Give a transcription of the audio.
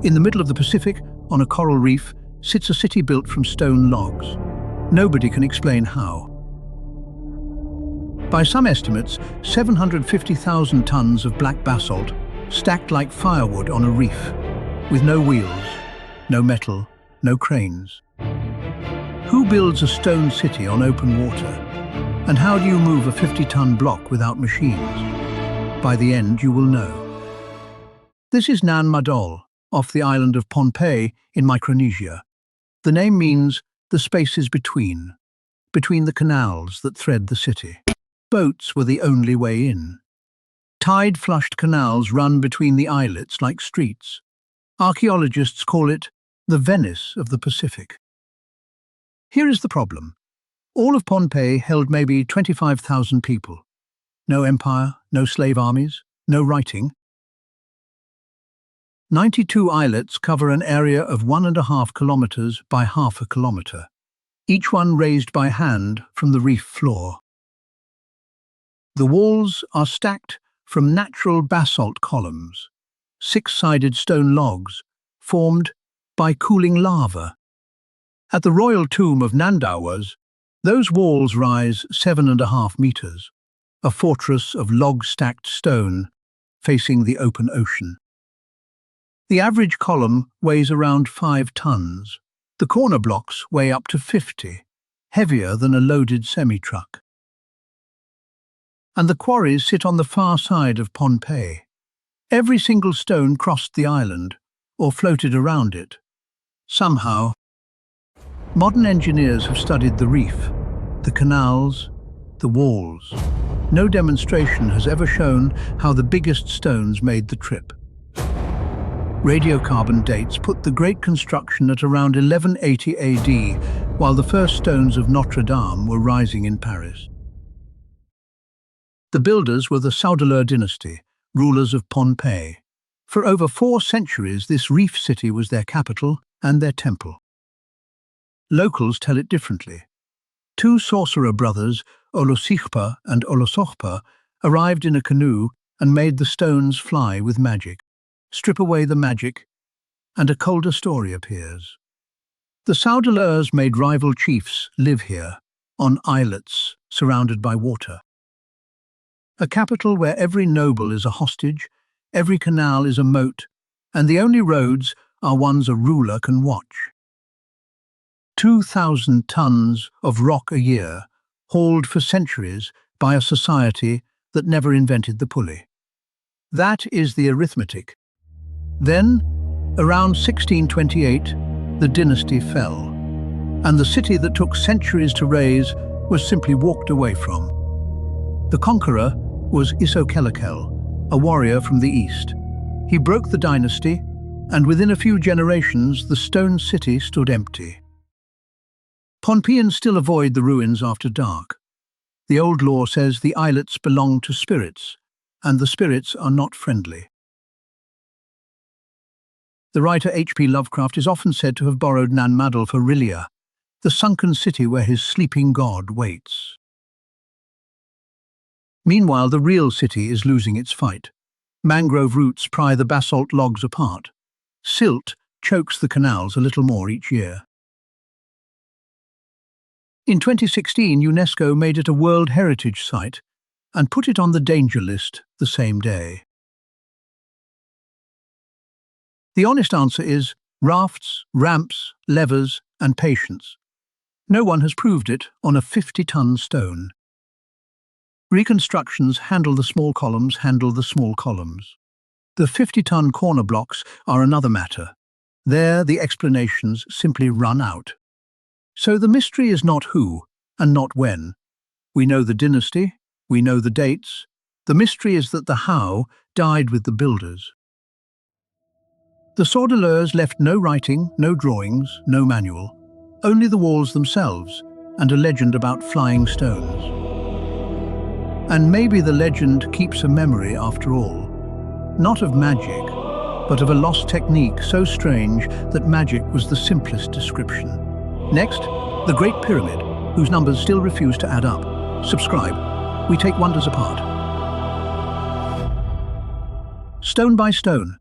In the middle of the Pacific, on a coral reef, sits a city built from stone logs. Nobody can explain how. By some estimates, 750,000 tons of black basalt stacked like firewood on a reef, with no wheels, no metal, no cranes. Who builds a stone city on open water? And how do you move a 50-ton block without machines? By the end, you will know. This is Nan Madol, off the island of Pohnpei in Micronesia. The name means the spaces between the canals that thread the city. Boats were the only way in. Tide-flushed canals run between the islets like streets. Archaeologists call it the Venice of the Pacific. Here is the problem. All of Pohnpei held maybe 25,000 people. No empire, no slave armies, no writing. 92 islets cover an area of 1.5 kilometers by half a kilometer, each one raised by hand from the reef floor. The walls are stacked from natural basalt columns, six-sided stone logs formed by cooling lava. At the royal tomb of Nandawas, those walls rise 7.5 meters, a fortress of log-stacked stone facing the open ocean. The average column weighs around 5 tons. The corner blocks weigh up to 50, heavier than a loaded semi-truck. And the quarries sit on the far side of Pohnpei. Every single stone crossed the island, or floated around it. Somehow, modern engineers have studied the reef, the canals, the walls. No demonstration has ever shown how the biggest stones made the trip. Radiocarbon dates put the great construction at around 1180 AD, while the first stones of Notre Dame were rising in Paris. The builders were the Saudeleurs dynasty, rulers of Pohnpei. For over 4 centuries, this reef city was their capital and their temple. Locals tell it differently. 2 sorcerer brothers, Olosichpa and Olosochpa, arrived in a canoe and made the stones fly with magic. Strip away the magic, and a colder story appears. The Saudeleurs made rival chiefs live here, on islets surrounded by water. A capital where every noble is a hostage, every canal is a moat, and the only roads are ones a ruler can watch. 2,000 tons of rock a year, hauled for centuries by a society that never invented the pulley. That is the arithmetic. Then, around 1628, the dynasty fell, and the city that took centuries to raise was simply walked away from. The conqueror was Isokelekel, a warrior from the east. He broke the dynasty, and within a few generations the stone city stood empty. Pohnpeians still avoid the ruins after dark. The old law says the islets belong to spirits, and the spirits are not friendly. The writer H.P. Lovecraft is often said to have borrowed Nan Madol for Rilia, the sunken city where his sleeping god waits. Meanwhile, the real city is losing its fight. Mangrove roots pry the basalt logs apart. Silt chokes the canals a little more each year. In 2016, UNESCO made it a World Heritage Site and put it on the danger list the same day. The honest answer is rafts, ramps, levers, and patience. No one has proved it on a 50-ton stone. Reconstructions handle the small columns. The 50-ton corner blocks are another matter. There, the explanations simply run out. So the mystery is not who and not when. We know the dynasty, we know the dates. The mystery is that the how died with the builders. The Saudeleurs left no writing, no drawings, no manual, only the walls themselves and a legend about flying stones. And maybe the legend keeps a memory after all, not of magic, but of a lost technique so strange that magic was the simplest description. Next, the Great Pyramid, whose numbers still refuse to add up. Subscribe. We take wonders apart. Stone by stone,